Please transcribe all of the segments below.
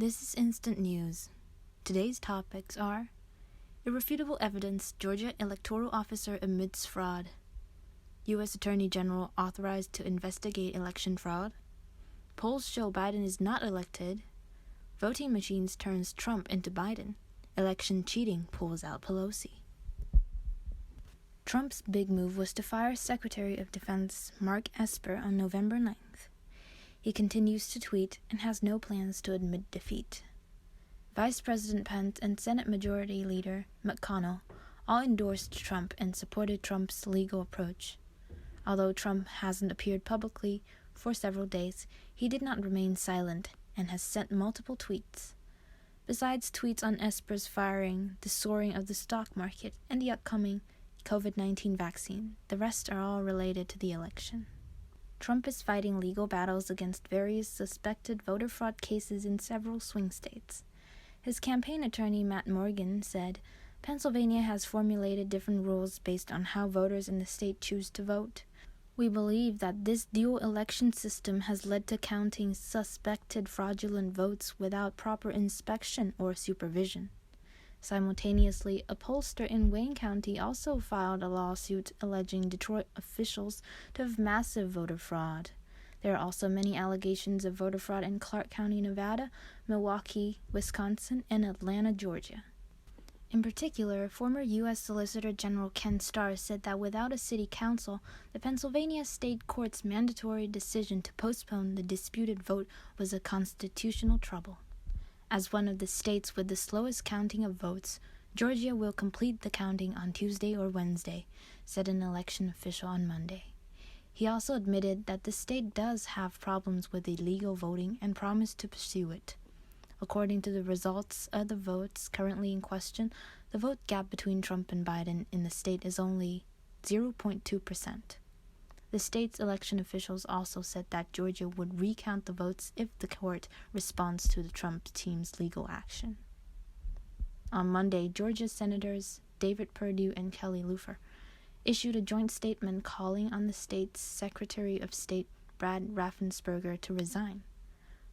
This is Instant News. Today's topics are: Irrefutable evidence Georgia electoral officer admits fraud, US Attorney General authorized to investigate election fraud, polls show Biden is not elected, voting machines turns Trump into Biden, election cheating pulls out Pelosi. Trump's big move was to fire Secretary of Defense Mark Esper on November 9th. He continues to tweet and has no plans to admit defeat. Vice President Pence and Senate Majority Leader McConnell all endorsed Trump and supported Trump's legal approach. Although Trump hasn't appeared publicly for several days, he did not remain silent and has sent multiple tweets. Besides tweets on Esper's firing, the soaring of the stock market, and the upcoming COVID-19 vaccine, the rest are all related to the election. Trump is fighting legal battles against various suspected voter fraud cases in several swing states. His campaign attorney, Matt Morgan, said, "Pennsylvania has formulated different rules based on how voters in the state choose to vote. We believe that this dual election system has led to counting suspected fraudulent votes without proper inspection or supervision." Simultaneously, a pollster in Wayne County also filed a lawsuit alleging Detroit officials to have massive voter fraud. There are also many allegations of voter fraud in Clark County, Nevada, Milwaukee, Wisconsin, and Atlanta, Georgia. In particular, former U.S. Solicitor General Ken Starr said that without a city council, the Pennsylvania state court's mandatory decision to postpone the disputed vote was a constitutional trouble. As one of the states with the slowest counting of votes, Georgia will complete the counting on Tuesday or Wednesday, said an election official on Monday. He also admitted that the state does have problems with illegal voting and promised to pursue it. According to the results of the votes currently in question, the vote gap between Trump and Biden in the state is only 0.2%. The state's election officials also said that Georgia would recount the votes if the court responds to the Trump team's legal action. On Monday, Georgia Senators David Perdue and Kelly Loeffler issued a joint statement calling on the state's Secretary of State Brad Raffensperger to resign.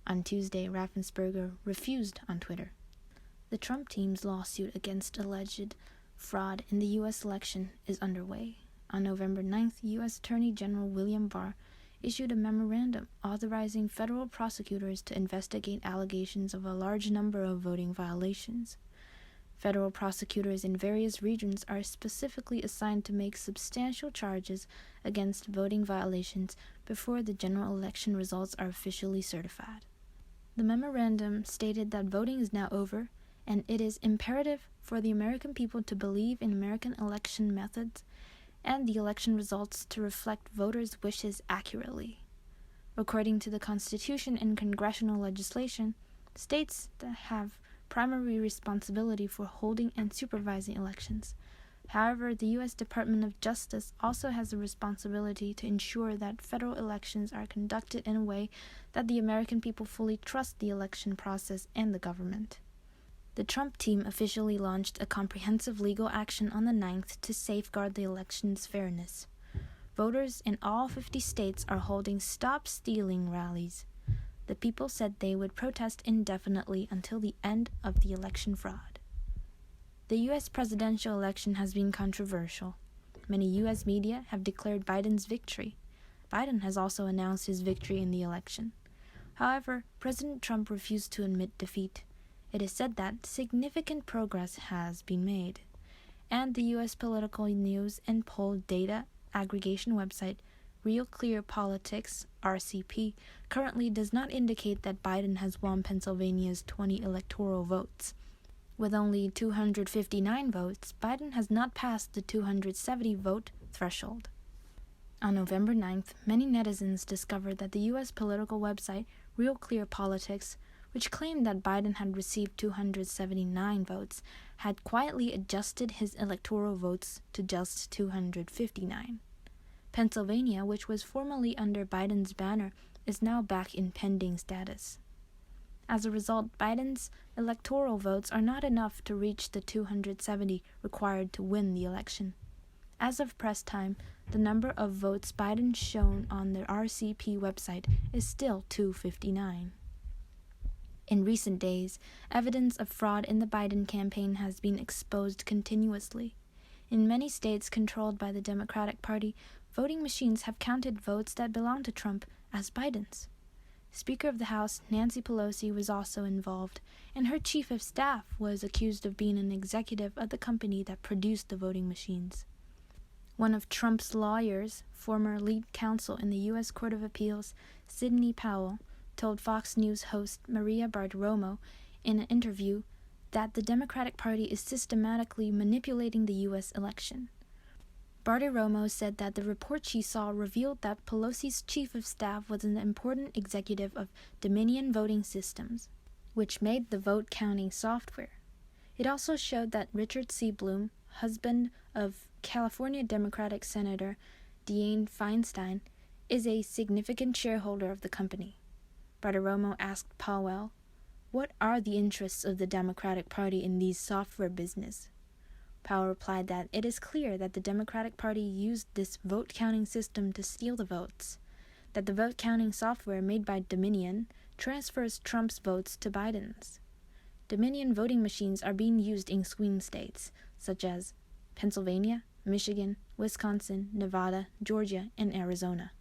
On Tuesday, Raffensperger refused on Twitter. The Trump team's lawsuit against alleged fraud in the U.S. election is underway. On November 9th, U.S. Attorney General William Barr issued a memorandum authorizing federal prosecutors to investigate allegations of a large number of voting violations. Federal prosecutors in various regions are specifically assigned to make substantial charges against voting violations before the general election results are officially certified. The memorandum stated that voting is now over, and it is imperative for the American people to believe in American election methods and the election results to reflect voters' wishes accurately. According to the Constitution and congressional legislation, states that have primary responsibility for holding and supervising elections. However, the U.S. Department of Justice also has a responsibility to ensure that federal elections are conducted in a way that the American people fully trust the election process and the government. The Trump team officially launched a comprehensive legal action on the 9th to safeguard the election's fairness. Voters in all 50 states are holding Stop Stealing rallies. The people said they would protest indefinitely until the end of the election fraud. The U.S. presidential election has been controversial. Many U.S. media have declared Biden's victory. Biden has also announced his victory in the election. However, President Trump refused to admit defeat. It is said that significant progress has been made, and the U.S. political news and poll data aggregation website Real Clear Politics, RCP, currently does not indicate that Biden has won Pennsylvania's 20 electoral votes. With only 259 votes, Biden has not passed the 270 vote threshold. On November 9th, many netizens discovered that the U.S. political website Real Clear Politics, which claimed that Biden had received 279 votes, had quietly adjusted his electoral votes to just 259. Pennsylvania, which was formerly under Biden's banner, is now back in pending status. As a result, Biden's electoral votes are not enough to reach the 270 required to win the election. As of press time, the number of votes Biden shown on the RCP website is still 259. In recent days, evidence of fraud in the Biden campaign has been exposed continuously. In many states controlled by the Democratic Party, voting machines have counted votes that belong to Trump as Biden's. Speaker of the House Nancy Pelosi was also involved, and her chief of staff was accused of being an executive of the company that produced the voting machines. One of Trump's lawyers, former lead counsel in the U.S. Court of Appeals, Sidney Powell, told Fox News host Maria Bartiromo in an interview that the Democratic Party is systematically manipulating the U.S. election. Bartiromo said that the report she saw revealed that Pelosi's chief of staff was an important executive of Dominion Voting Systems, which made the vote-counting software. It also showed that Richard C. Bloom, husband of California Democratic Senator Dianne Feinstein, is a significant shareholder of the company. Bartiromo asked Powell, "What are the interests of the Democratic Party in these software business?" Powell replied that it is clear that the Democratic Party used this vote-counting system to steal the votes, that the vote-counting software made by Dominion transfers Trump's votes to Biden's. Dominion voting machines are being used in swing states, such as Pennsylvania, Michigan, Wisconsin, Nevada, Georgia, and Arizona.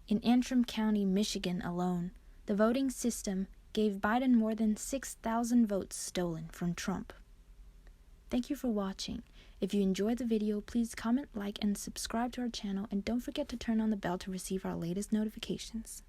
In Antrim County, Michigan alone, the voting system gave Biden more than 6,000 votes stolen from Trump. Thank you for watching. If you enjoyed the video, please comment, like, and subscribe to our channel, and don't forget to turn on the bell to receive our latest notifications.